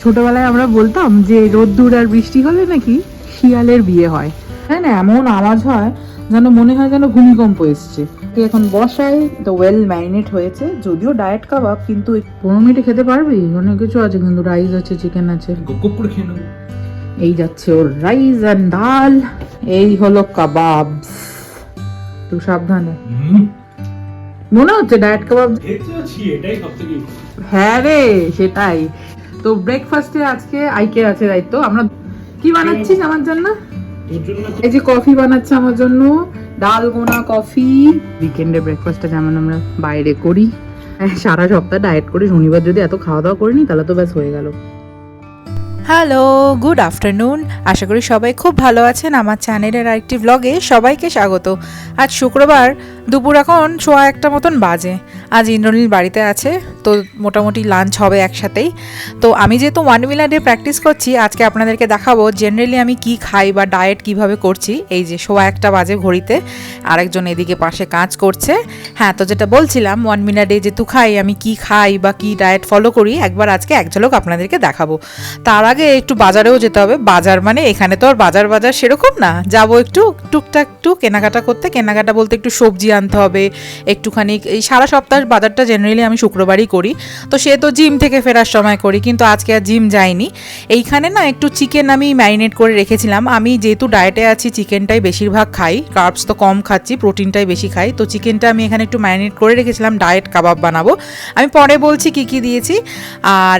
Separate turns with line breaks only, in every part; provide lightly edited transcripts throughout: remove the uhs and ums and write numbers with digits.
ছোটবেলায় আমরা বলতাম যে রোদ্দুর আর বৃষ্টি হলে নাকি শিয়ালের বিয়ে হয়। হ্যাঁ না, এমন আওয়াজ হয় যেন মনে হয় যেন ভূমিকম্প এসছে। এখন বসাই তো ওয়েল ম্যারিনেট হয়েছে, যদিও ডায়েট কাবাব, কিন্তু 15 মিনিটে খেতে পারবি। অনেক কিছু আছে, কিন্তু রাইস আছে, চিকেন আছে,
গুপ করে খেয়ে নেবো।
এই যাচ্ছে ওর রাইস অ্যান্ড ডাল। এই হলো কাবাব, একটু সাবধানে। মনে হচ্ছে ডায়েট কাবাব।
এটাই সব থেকে
হ্যাঁ রে, সেটাই তো। ব্রেকফাস্টে আজকে আইকে আছে দায়িত্ব। আমরা কি বানাচ্ছিস আমার জন্য?
তোর জন্য
এই যে কফি বানাচ্ছে আমার জন্য, ডাল গোনা কফি। উইকেন্ডে ব্রেকফাস্টটা যেমন আমরা বাইরে করি, সারা সপ্তাহ ডায়েট করি, শনিবার যদি এত খাওয়া দাওয়া করিনি তাহলে তো ব্যাস হয়ে গেল।
Hello, good afternoon. আশা করি সবাই খুব ভালো আছেন। আমার চ্যানেলের আরেকটি ব্লগে সবাইকে স্বাগত। আজ শুক্রবার, দুপুর এখন 1:15 মতন বাজে। আজ ইন্দ্রনীল বাড়িতে আছে, তো মোটামুটি লাঞ্চ হবে একসাথেই। তো আমি যেহেতু 1 মিল ডে প্র্যাকটিস করছি, আজকে আপনাদেরকে দেখাবো জেনারেলি আমি কি খাই বা ডায়েট কিভাবে করছি। এই যে 1:15 বাজে ঘড়িতে, আরেকজন এদিকে পাশে কাজ করছে। হ্যাঁ, তো যেটা বলছিলাম 1 মিল ডে যেহেতু খাই, আমি কি খাই বা কি ডায়েট ফলো করি একবার আজকে এক ঝলক আপনাদেরকে দেখাবো। তার আগে একটু বাজারেও যেতে হবে। বাজার মানে এখানে তো আর বাজার সেরকম না, যাবো একটু টুকটাক একটু কেনাকাটা করতে। কেনাকাটা বলতে একটু সবজি আনতে হবে একটুখানি। এই সারা সপ্তাহ বাজারটা জেনারেলি আমি শুক্রবারই করি, তো সে তো জিম থেকে ফেরার সময় করি, কিন্তু আজকে আর জিম যাইনি। এইখানে না একটু চিকেন আমি ম্যারিনেট করে রেখেছিলাম। আমি যেহেতু ডায়েটে আছি, চিকেনটাই বেশিরভাগ খাই, কার্বস তো কম খাচ্ছি, প্রোটিনটাই বেশি খাই। তো চিকেনটা আমি এখানে একটু ম্যারিনেট করে রেখেছিলাম, ডায়েট কাবাব বানাবো। আমি পরে বলছি কি কি দিয়েছি। আর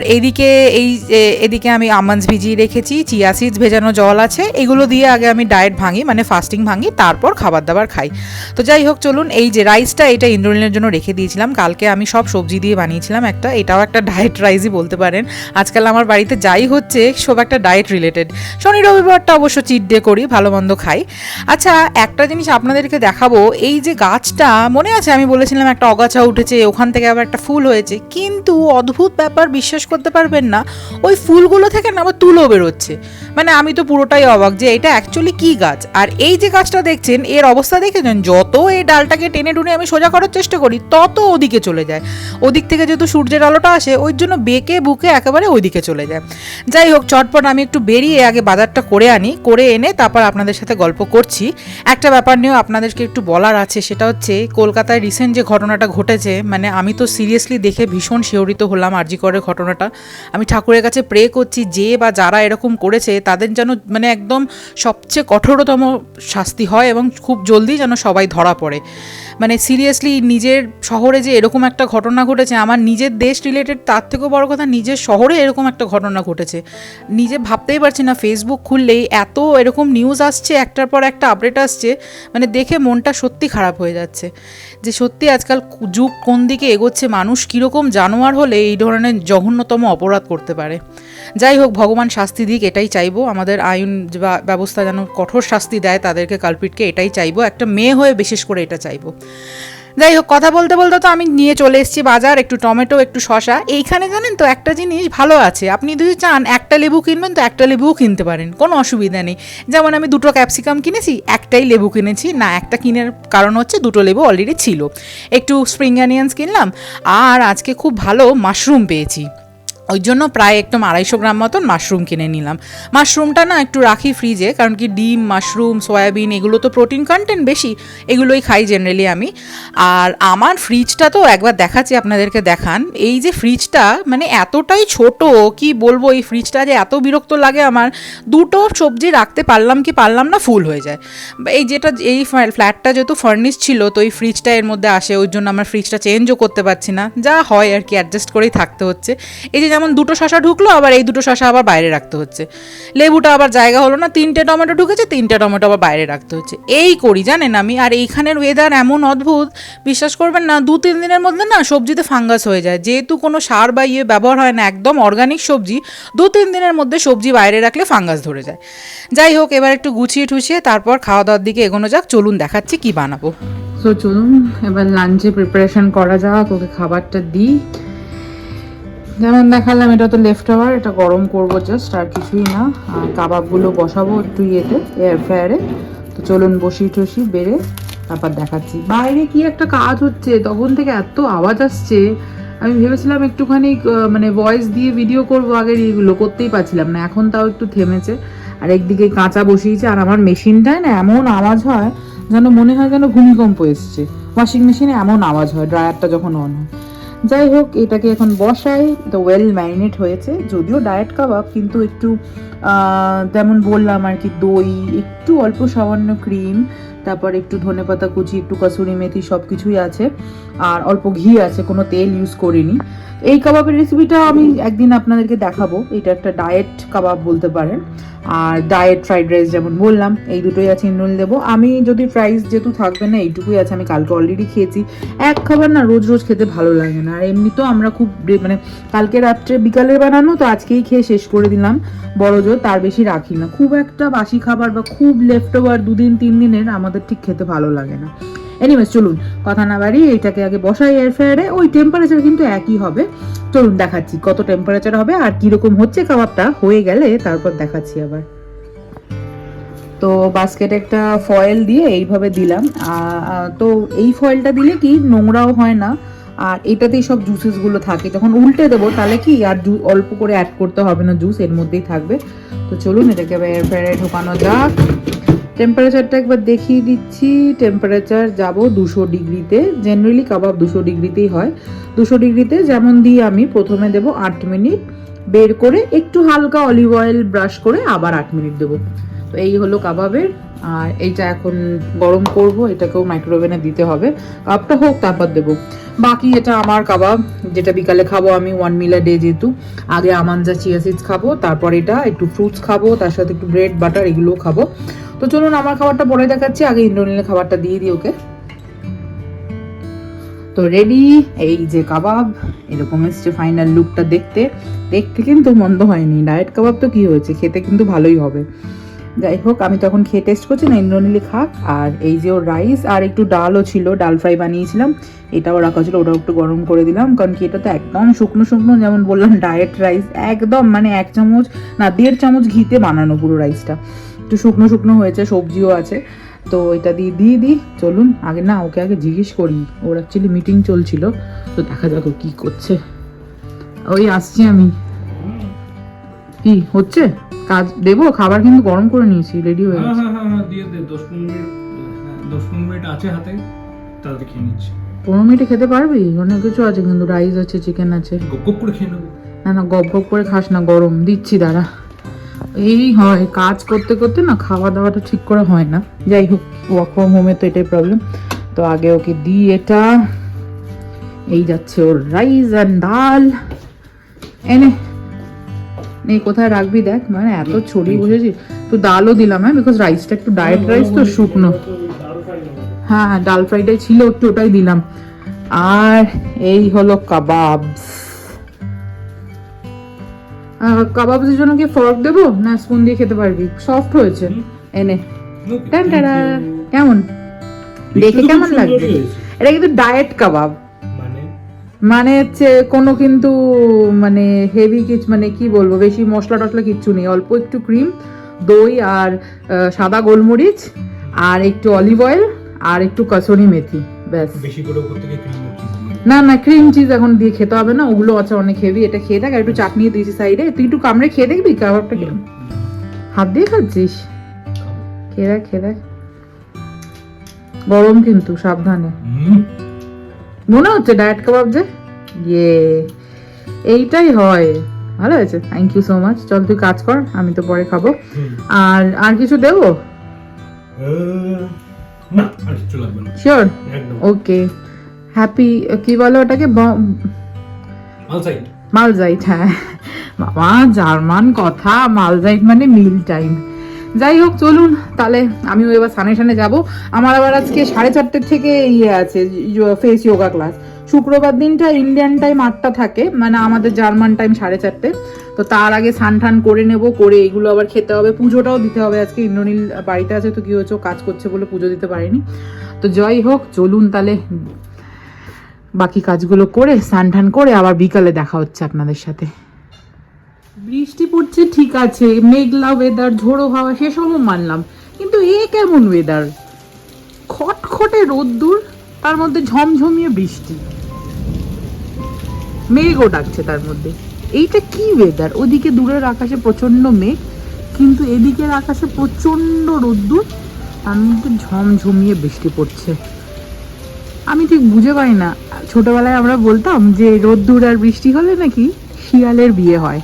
এদিকে আমি আমন্ডস ভিজিয়ে রেখেছি, চিয়া সিডস ভেজানো জল আছে, এগুলো দিয়ে আগে আমি ডায়েট ভাঙি, মানে ফাস্টিং ভাঙি, তারপর খাবার দাবার খাই। তো যাই হোক, চলুন। এই যে রাইসটা, এটা ইন্দ্রনীলের জন্য রেখে দিয়েছিলাম। কালকে আমি সব সবজি দিয়ে বানিয়েছিলাম একটা, এটাও একটা ডায়েট রাইসই বলতে পারেন। আজকাল আমার বাড়িতে যাই হচ্ছে সব একটা ডায়েট রিলেটেড। শনি রবিবারটা অবশ্য চিট ডে করি, ভালো মন্দ খাই। আচ্ছা, একটা জিনিস আপনাদেরকে দেখাবো। এই যে গাছটা মনে আছে আমি বলেছিলাম একটা অগাছা উঠেছে, ওখান থেকে আবার একটা ফুল হয়েছে, কিন্তু অদ্ভুত ব্যাপার, বিশ্বাস করতে পারবেন না, ওই ফুলগুলো থেকে না আবার তুলো বেরোচ্ছে। মানে আমি তো পুরোটাই অবাক যে এটা অ্যাকচুয়ালি কি গাছ। আর এই যে গাছটা দেখছেন, এর অবস্থা দেখেছেন, যত এই ডালটাকে টেনে টুনে আমি সোজা করার চেষ্টা করি তত ওদিকে চলে যায়। ওদিক থেকে যেহেতু সূর্যের আলোটা আসে, ওই জন্য বেঁকে বুকে একেবারে ওইদিকে চলে যায়। যাই হোক, চটপট আমি একটু বেরিয়ে আগে বাজারটা করে আনি, করে এনে তারপর আপনাদের সাথে গল্প করছি। একটা ব্যাপার নিয়েও আপনাদেরকে একটু বলার আছে, সেটা হচ্ছে কলকাতায় রিসেন্ট যে ঘটনাটা ঘটেছে, মানে আমি তো সিরিয়াসলি দেখে ভীষণ শিহরিত হলাম। আরজি করের ঘটনাটা, আমি ঠাকুরের কাছে প্রে করছি যে বা যারা এরকম করেছে তাদের যেন মানে একদম সবচেয়ে কঠোরতম শাস্তি হয়, এবং খুব জলদি যেন সবাই ধরা পড়ে। মানে সিরিয়াসলি নিজের শহরে যে এরকম একটা ঘটনা ঘটেছে, আমার নিজের দেশ রিলেটেড, তার থেকেও বড় কথা নিজের শহরে এরকম একটা ঘটনা ঘটেছে, নিজে ভাবতেই পারছি না। ফেসবুক খুললেই এত এরকম নিউজ আসছে, একটার পর একটা আপডেট আসছে, মানে দেখে মনটা সত্যি খারাপ হয়ে যাচ্ছে যে সত্যি আজকাল যুগ কোন দিকে এগোচ্ছে, মানুষ কীরকম জানোয়ার হলে এই ধরনের জঘন্যতম অপরাধ করতে পারে। যাই হোক, ভগবান শাস্তি দিক, এটাই চাইবো। আমাদের আইন ব্যবস্থা যেন কঠোর শাস্তি দেয় তাদেরকে, কালপিটকে, এটাই চাইবো। একটা মেয়ে হয়ে বিশেষ করে এটা চাইবো। যাই হোক, কথা বলতে বলতে তো আমি নিয়ে চলে এসেছি বাজার, একটু টমেটো, একটু শসা। এইখানে জানেন তো একটা জিনিস ভালো আছে, আপনি যদি চান একটা লেবু কিনবেন তো একটা লেবুও কিনতে পারেন, কোনো অসুবিধা নেই। যেমন আমি 2টো ক্যাপসিকাম কিনেছি, একটাই লেবু কিনেছি না, একটা কিনার কারণ হচ্ছে 2টো লেবু অলরেডি ছিল। একটু স্প্রিং অনিয়ন্স কিনলাম, আর আজকে খুব ভালো মাশরুম পেয়েছি, ওই জন্য প্রায় একদম 250 গ্রাম মতন মাশরুম কিনে নিলাম। মাশরুমটা না একটু রাখি ফ্রিজে, কারণ কি ডিম, মাশরুম, সয়াবিন এগুলো তো প্রোটিন কন্টেন্ট বেশি, এগুলোই খাই জেনারেলি আমি। আর আমার ফ্রিজটা তো একবার দেখাচ্ছি আপনাদেরকে, দেখান। এই যে ফ্রিজটা মানে এতটাই ছোট, কি বলবো, এই ফ্রিজটা যে এত বিরক্ত লাগে আমার। 2টো সবজি রাখতে পারলাম কি পারলাম না, ফুল হয়ে যায়। এই যেটা এই ফ্ল্যাটটা যেহেতু ফার্নিশ ছিল, তো এই ফ্রিজটা এর মধ্যে আসে, ওই জন্য আমার ফ্রিজটা চেঞ্জও করতে পারছি না, যা হয় আর কি, অ্যাডজাস্ট করেই থাকতে হচ্ছে। এই যে যেমন 2টো শসা ঢুকলো, আবার এই 2টো শসা আবার বাইরে রাখতে হচ্ছে। লেবুটা আবার জায়গা হলো না, 3টে টমেটো ঢুকেছে, 3টে টমেটো আবার বাইরে রাখতে হচ্ছে। এই করি জানেন আমি। আর এইখানের ওয়েদার এমন অদ্ভুত, বিশ্বাস করবেন না, 2-3 দিনের মধ্যে না সবজিতে ফাঙ্গাস হয়ে যায়। যেহেতু কোনো সার বা ব্যবহার হয় না, একদম অর্গানিক সবজি, 2-3 দিনের মধ্যে সবজি বাইরে রাখলে ফাঙ্গাস ধরে যায়। যাই হোক, এবার একটু গুছিয়ে ঠুছিয়ে তারপর খাওয়া দাওয়ার দিকে এগোনো যাক। চলুন দেখাচ্ছি কি বানাবো।
তো চলুন এবার লাঞ্চে প্রিপারেশন করা যাক, ওকে খাবারটা দিই। যেমন দেখালাম, এটা তো লেফট ওভার, এটা গরম করবো জাস্ট, আর কিছুই না। আর কাবাবগুলো বসাবো একটু ইয়েতে, এয়ার ফ্রায়ারে। তো চলুন বসি টসি বেড়ে তারপর দেখাচ্ছি। বাইরে কি একটা কাজ হচ্ছে, তখন থেকে এত আওয়াজ আসছে, আমি ভেবেছিলাম একটুখানি মানে ভয়েস দিয়ে ভিডিও করবো, আগের এগুলো করতেই পারছিলাম না, এখন তাও একটু থেমেছে। আর একদিকে কাঁচা বসিয়েছে, আর আমার মেশিনটায় না এমন আওয়াজ হয় যেন মনে হয় যেন ভূমিকম্প এসছে। ওয়াশিং মেশিনে এমন আওয়াজ হয় ড্রায়ারটা যখন অন হয়। যাই হোক, এটাকে এখন বসাই। তো ওয়েল ম্যারিনেট হয়েছে, যদিও ডায়েট কাবাব, কিন্তু একটু যেমন বললাম আর কি, দই, একটু অল্প সামান্য ক্রিম, তারপর একটু ধনেপাতা কুচি, একটু কাসুরি মেথি, সব কিছুই আছে, আর অল্প ঘি আছে, কোনো তেল ইউজ করিনি। এই কাবাবের রেসিপিটা আমি একদিন আপনাদেরকে দেখাবো। এটা একটা ডায়েট কাবাব বলতে পারেন। আর ডায়েট ফ্রাইড রাইস যেমন বললাম, এই দুটোই আছে, ইন্ডোল দেবো আমি। যদি ফ্রাইস যেহেতু থাকবে না, এইটুকুই আছে, আমি কালকে অলরেডি খেয়েছি। এক খাবার না রোজ রোজ খেতে ভালো লাগে না। আর এমনিতেও আমরা খুব মানে কালকে রাত্রে বিকালের বানানো, তো আজকেই খেয়ে শেষ করে দিলাম বড় জোর, তার বেশি রাখি না। খুব একটা বাসি খাবার বা খুব লেফট ওভার 2 দিন 3 দিনের আমাদের ঠিক খেতে ভালো লাগে না। এনিওয়েজ, চলুন কথা না বাড়িয়ে এইটাকে আগে বসাই এয়ার ফ্রায়ারে। ওই টেম্পারেচার কিন্তু একই হবে। চলুন দেখাচ্ছি কত টেম্পারেচার হবে আর কিরকম হচ্ছে কাবাবটা। হয়ে গেলে তারপর দেখাচ্ছি আবার। তো বাস্কেটে একটা ফয়েল দিয়ে এইভাবে দিলাম। তো এই ফয়েলটা দিলে কি নোংরাও হয় না, আর এটাতেই সব জুসেসগুলো থাকে। যখন উল্টে দেবো তাহলে কি আর অল্প করে অ্যাড করতে হবে না, জুস এর মধ্যেই থাকবে। তো চলুন এটাকে এবার এয়ার ফ্রায়ারে ঢোকানো যাক। টেম্পারেচারটা একবার দেখিয়ে দিচ্ছি। টেম্পারেচার যাব 200 ডিগ্রিতে। জেনারেলি কাবাব 200 ডিগ্রিতেই হয়। 200 ডিগ্রিতে যেমন দিয়ে আমি প্রথমে দেব 8 মিনিট, বের করে একটু হালকা অলিভ অয়েল ব্রাশ করে আবার 8 মিনিট দেবো। তো এই হলো কাবাবের। আর এইটা এখন গরম করব, এটাকেও মাইক্রোওভেনে দিতে হবে। কাবাবটা হোক তারপর দেবো। বাকি এটা আমার কাবাব, যেটা বিকালে খাবো আমি, 1 মিল আ ডে যেহেতু। আগে আমানজা চিয়া সিডস খাবো, তারপর এটা একটু ফ্রুটস খাবো, তার সাথে একটু ব্রেড বাটার এগুলোও খাবো। তো চলুন আমার খাবারটা পরে দেখাচ্ছি, আগে ইন্দ্রনীলের খাবারটা দিয়ে দিই ওকে। তো রেডি, এই যে কাবাব, এরকম এসছে ফাইনাল লুকটা। দেখতে দেখতে কিন্তু মন্দ হয়নি। ডায়েট কাবাব তো কি হয়েছে, খেতে কিন্তু ভালোই হবে। যাই হোক, আমি তখন খেয়ে টেস্ট করছি না, ইন্দ্রনীলি খাক। আর এই যে ওর রাইস আর একটু ডালও ছিল, ডাল ফ্রাই বানিয়েছিলাম, এটাও রাখা ছিল, ওটাও একটু গরম করে দিলাম। কারণ কি এটা তো একদম শুকনো শুকনো, যেমন বললাম ডায়েট রাইস, একদম মানে 1 চামচ না 1.5 চামচ ঘিতে বানানো পুরো রাইসটা। একটু শুকনো শুকনো হয়েছে, সবজিও আছে। তো এটা দিয়ে দিই। চলুন আগে না ওকে আগে জিজ্ঞেস করি, ওর অ্যাকচুয়ালি মিটিং চলছিল, তো দেখা যাক ও কি করছে। ওই আসছি আমি। কি হচ্ছে? কাজ দেবো? খাবার কিন্তু গরম করে নিয়েছি, রেডি হয়ে গেছে।
হ্যাঁ দিয়ে দে, 10-15 মিনিট আছে হাতে, তাড়াতাড়ি খেয়ে নিচ্ছি।
15 মিনিটে খেতে পারবি? অনেক কিছু আছে কিন্তু, রাইস আছে, চিকেন আছে।
গপ করে খেয়ে নেবো।
না গপ গপ করে খাস না, গরম দিচ্ছি দাঁড়া। এই হয় কাজ করতে করতে না, খাওয়া দাওয়াটা ঠিক করে হয় না। যাই হোক, ওয়ার্ক ফ্রম হোমে তো এটাই প্রবলেম। তো আগে ওকে দিই এটা। এই যাচ্ছে ওর রাইস অ্যান্ড ডাল। এনে নেই, কোথায় রাখবি দেখ, মানে এত ছড়িয়ে বসেছি। তো ডালও দিলাম, হ্যাঁ, বিকজ রাইসটা একটু ডায়েট রাইস তো, শুকনো। হ্যাঁ ডাল ফ্রাইটাই ছিল একটু, ওটাই দিলাম। আর এই হলো কাবাব। কাবাবের জন্য কি ফর্ক দেবো না স্পুন দিয়ে খেতে পারবি? সফট হয়েছে। এনে কেমন দেখে, কেমন লাগবে? এটা কিন্তু ডায়েট কাবাব, মানে হচ্ছে কোনো কিন্তু মানে হেভি কিছু, মানে কি বলবো, বেশি মশলা টশলা কিচ্ছু নেই। অল্প একটু ক্রিম, দই আর সাদা গোলমরিচ আর একটু অলিভ অয়েল আর একটু কাসুরি মেথি, ব্যাস।
বেশি করে উপর থেকে ক্রিম
না ক্রিম চিজ এখন দিয়ে খেতে হবে না, ওগুলো আছে অনেক হেভি। এটা খেয়ে দেখ, আর একটু চাটনি দিয়েছি সাইডে, তুই একটু কামড়ে খেয়ে দেখবি কাবাবটা কিরম। হাত দিয়ে খাচ্ছিস? খেয়ে দেখ। গরম কিন্তু, সাবধানে। মনে হচ্ছে ডায়েট কাবাব যে, ইয়ে এইটাই হয়। ভালো হয়েছে, থ্যাংক ইউ সো মাচ। চল তুই কাজ কর, আমি তো পরে খাবো। আর কিছু দেবো?
না আর কিছু লাগবে না।
শিওর?
একদম
ওকে। হ্যাপি কি বলে ওটাকে, মালজাইট। হ্যাঁ বাবা, জার্মান কথা, মালজাইট মানে মিল টাইম। যাই হোক, চলুন তাহলে আমিও এবার সানে যাবো। আমার আবার আজকে 4:30 থেকে ইয়ে আছে, ফেস যোগা ক্লাস। শুক্রবার দিনটা ইন্ডিয়ান টাইম 8টা থাকে, মানে আমাদের জার্মান টাইম 4:30। তো তার আগে স্নান করে নেবো, করে এগুলো আবার খেতে হবে, পুজোটাও দিতে হবে আজকে। ইন্দ্রনীল বাড়িতে আছে, তো কি হয়েছে, কাজ করছে বলে পুজো দিতে পারিনি। তো যাই হোক, চলুন তাহলে বাকি কাজগুলো করে স্নান করে আবার বিকালে দেখা হচ্ছে আপনাদের সাথে। বৃষ্টি পড়ছে ঠিক আছে, মেঘলা ওয়েদার, ঝোড়ো হাওয়া, সেসবও মানলাম, কিন্তু এ কেমন ওয়েদার, খটখটে রোদ্দুর, তার মধ্যে ঝমঝমিয়ে বৃষ্টি। মেঘও ডাকছে তার মধ্যে। এইটা কি ওয়েদার? ওদিকে দূরের আকাশে প্রচন্ড মেঘ, কিন্তু এদিকের আকাশে প্রচন্ড রোদ্দুর, তার মধ্যে ঝমঝমিয়ে বৃষ্টি পড়ছে। আমি ঠিক বুঝে পাই না, ছোটবেলায় আমরা বলতাম যে রোদ্দুর আর বৃষ্টি হলে নাকি শিয়ালের বিয়ে হয়।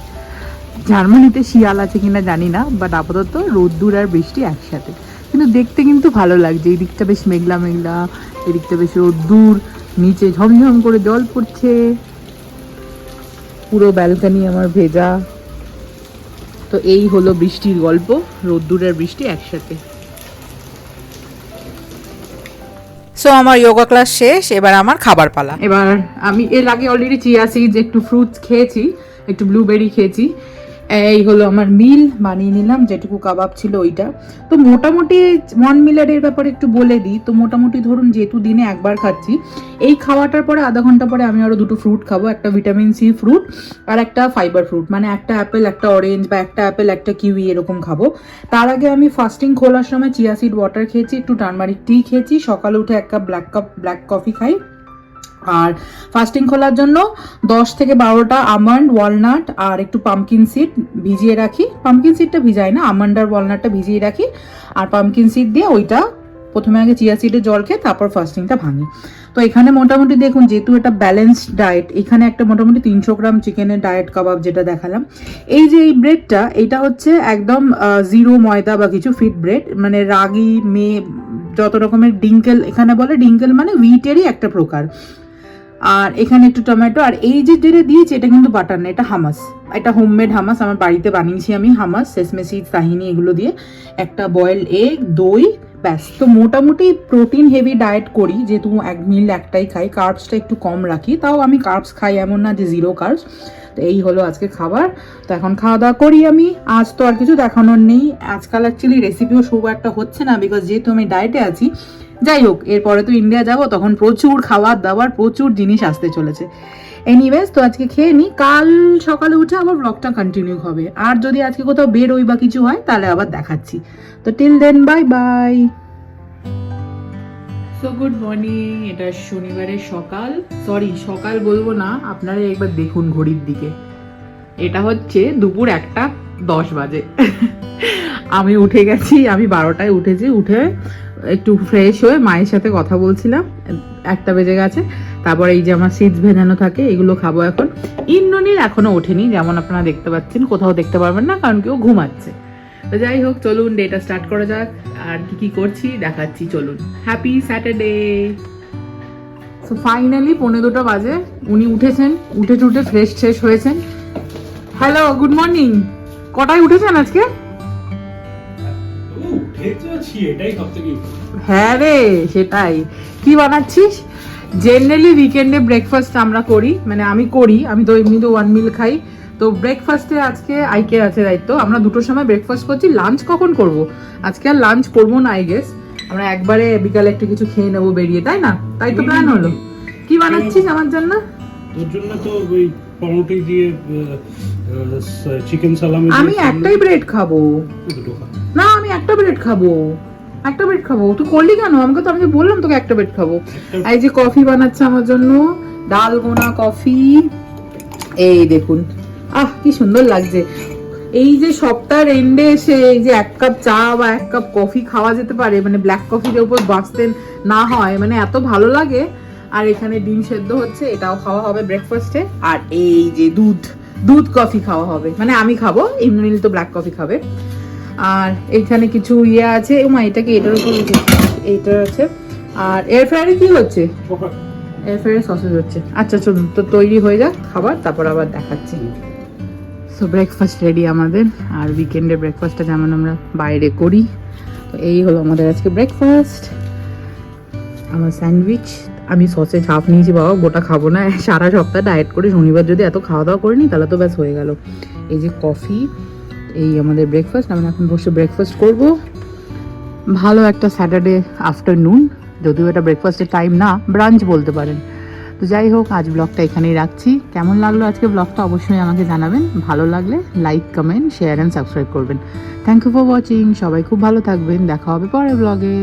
জার্মানিতে শিয়াল আছে কিনা জানি না, বাট আপাতত রোদ্দুর আর বৃষ্টি একসাথে। কিন্তু দেখতে কিন্তু ভালো লাগছে, এই দিকটা বেশ মেঘলা মেঘলা, এদিকটা বেশ রোদ্দুর, নিচে ঝমঝম করে জল পড়ছে, পুরো ব্যালকনি আমার ভেজা। তো এই হলো বৃষ্টির গল্প, রোদ্দুর আর বৃষ্টি একসাথে।
সো আমার যোগা ক্লাস শেষ, এবার আমার খাবার পালা।
এবার আমি এর আগে অলরেডি চিয়া সিডস, একটু ফ্রুটস খেয়েছি, একটু ব্লুবেরি খেয়েছি। এই হলো আমার মিল, বানিয়ে নিলাম, যেটুকু কাবাব ছিল ওইটা। তো মোটামুটি 1 মিলের ব্যাপারে একটু বলে দিই। তো মোটামুটি ধরুন যেহেতু দিনে একবার খাচ্ছি, এই খাওয়াটার পরে আধা ঘন্টা পরে আমি আরও 2টো ফ্রুট খাবো, একটা ভিটামিন সি ফ্রুট আর একটা ফাইবার ফ্রুট, মানে একটা অ্যাপেল একটা অরেঞ্জ, বা একটা অ্যাপেল একটা কিউই এরকম খাবো। তার আগে আমি ফাস্টিং খোলার সময় চিয়া সিড ওয়াটার খেয়েছি, একটু টার্মারিক টি খেয়েছি, সকালে উঠে 1 কাপ ব্ল্যাক কফি খাই। আর ফাস্টিং খোলার জন্য 10 থেকে 12টা আমন্ড, ওয়ালনাট আর একটু পামকিন সিড ভিজিয়ে রাখি। পামকিন সিডটা ভিজাই না, আমন্ড আর ওয়ালনাটটা ভিজিয়ে রাখি, আর পামকিন সিড দিয়ে ওইটা প্রথমে আগে চিয়া সিডে জল খেয়ে তারপর ফাস্টিংটা ভাঙি। তো এখানে মোটামুটি দেখুন, যেহেতু এটা ব্যালেন্সড ডায়েট, এখানে একটা মোটামুটি 300 গ্রাম চিকেনের ডায়েট কাবাব যেটা দেখালাম। এই যে এই ব্রেডটা, এটা হচ্ছে একদম জিরো ময়দা বা কিছু, ফিট ব্রেড, মানে রাগি যত রকমের ডিঙ্কেল, এখানে বলে ডিঙ্কেল মানে উইটেরই একটা প্রকার। আর এখানে একটু টমেটো, আর এই যে যেটা দিয়েছি এটা কিন্তু বাটার না, এটা হামাস, এটা হোমমেড হামাস, আমার বাড়িতে বানিয়েছি আমি হামাস, সেসমে সিড, তাহিনি এগুলো দিয়ে, একটা বয়েলড এগ, দই, ব্যাস। তো মোটামুটি প্রোটিন হেভি ডায়েট করি, যেহেতু এক মিল একটাই খাই, কার্বসটা একটু কম রাখি, তাও আমি কার্বস খাই, এমন না যে জিরো কার্বস। তো এই হলো আজকে খাবার। তো এখন খাওয়া দাওয়া করি আমি। আজ তো আর কিছু দেখানোর নেই, আজকাল অ্যাকচুয়ালি রেসিপিও খুব একটা হচ্ছে না, বিকজ যেহেতু আমি ডায়েটে আছি। যাই হোক, এরপরে তো ইন্ডিয়া যাব, তখন প্রচুর খাবার দাবার, প্রচুর জিনিস আসতে চলেছে। এনিওয়েজ, তো আজকে খেয়ে নিই, কাল সকালে উঠে আবার ব্লগটা কন্টিনিউ হবে। আর যদি আজকে কোথাও বেরোই বা কিছু হয় তাহলে আবার দেখাচ্ছি। তো till then, bye bye. So good morning, এটা শনিবারের সকাল, সরি সকাল বলবো না, আপনারা একবার দেখুন ঘড়ির দিকে, এটা হচ্ছে দুপুর 1:10 বাজে। আমি উঠে গেছি, আমি 12টায় উঠেছি, উঠে একটু ফ্রেশ হয়ে মায়ের সাথে কথা বলছিলাম, 1টা বেজে গেছে। তারপরে এই যে আমার সিডস ভেজানো থাকে, এগুলো খাবো এখন। ইন্দ্রনীল এখনো ওঠেনি, যেমন আপনারা দেখতে পাচ্ছেন, কোথাও দেখতে পারবেন না কারণ কেউ ঘুমাচ্ছে। তো যাই হোক, চলুন ডেটা স্টার্ট করা যাক, আর কি কি করছি দেখাচ্ছি, চলুন। Happy Saturday. সো ফাইনালি 1:45 বাজে, উনি উঠেছেন, উঠে ফ্রেশ হয়েছেন। Hello, good morning. কটায় উঠেছেন আজকে? হ্যাঁ রে, সেটাই। কি বানাচ্ছিস? জেনারেলি উইকেন্ডে ব্রেকফাস্ট আমরা করি, মানে আমি করি, আমি তো এমনি তো 1 মিল খাই। তো ব্রেকফাস্টে আজকে আইকে আছে দায়িত্ব, আমরা 2টোর সময় ব্রেকফাস্ট করছি। লাঞ্চ কখন করব? আজকে আর লাঞ্চ করবো না, আই গেস আমরা একবারে বিকালে একটু কিছু খেয়ে নেবো বেরিয়ে, তাই না? তাই তো প্ল্যান হলো। কি বানাচ্ছিস আমার জন্য?
তোর জন্য তো ওই পাউরুটি দিয়ে চিকেন সালামি।
আমি একটাই ব্রেড খাবো না, আমি একটা ব্রেড খাবো, তুই করলি কেন আমাকে? তো আমি যে বললাম তোকে একটা ব্রেড খাবো। এই যে কফি বানাচ্ছে আমার জন্য, ডালগোনা কফি, এই দেখুন, আহ কি সুন্দর লাগছে। এই যে সপ্তাহের এন্ডে এসে এই যে 1 কাপ চা বা 1 কাপ কফি খাওয়া যেতে পারে, মানে ব্ল্যাক কফির উপর বাঁচতে না হয়, মানে এত ভালো লাগে। আর এখানে ডিম সেদ্ধ হচ্ছে, এটাও খাওয়া হবে ব্রেকফাস্টে। আর এই যে দুধ কফি খাওয়া হবে, মানে আমি খাবো, ইমরান তো ব্ল্যাক কফি খাবে। আর এখানে কিছু ইয়ে আছে, এটাকে এটার উপর এইটা আছে। আর এয়ার ফ্রায়ারে কি হচ্ছে? এয়ার ফ্রায়ারে সসেজ হচ্ছে। আচ্ছা চলুন, তো তৈরি হয়ে যাক খাবার, তারপর আবার দেখাচ্ছি। সো ব্রেকফাস্ট রেডি আমাদের, আর উইকেন্ডে ব্রেকফাস্টটা যেমন আমরা বাইরে করি। তো এই হলো আমাদের আজকে ব্রেকফাস্ট। আমার স্যান্ডউইচ, আমি সসেজ হাফ নিয়েছি বাবা, গোটা খাবো না, সারা সপ্তাহ ডায়েট করে শনিবার যদি এত খাওয়া দাওয়া করে নিই তাহলে তো ব্যাস হয়ে গেল। এই যে কফি, এই আমাদের ব্রেকফাস্ট, আমরা এখন বসে ব্রেকফাস্ট করব। ভালো একটা স্যাটারডে আফটারনুন, যদিও এটা ব্রেকফাস্টের টাইম না, ব্রাঞ্চ বলতে পারেন। তো যাই হোক, আজ ব্লগটা এখানেই রাখছি। কেমন লাগলো আজকে ব্লগটা অবশ্যই আমাকে জানাবেন, ভালো লাগলে like, comment, share and subscribe করবেন। থ্যাংক ইউ ফর ওয়াচিং, সবাই খুব ভালো থাকবেন, দেখা হবে পরের ব্লগে।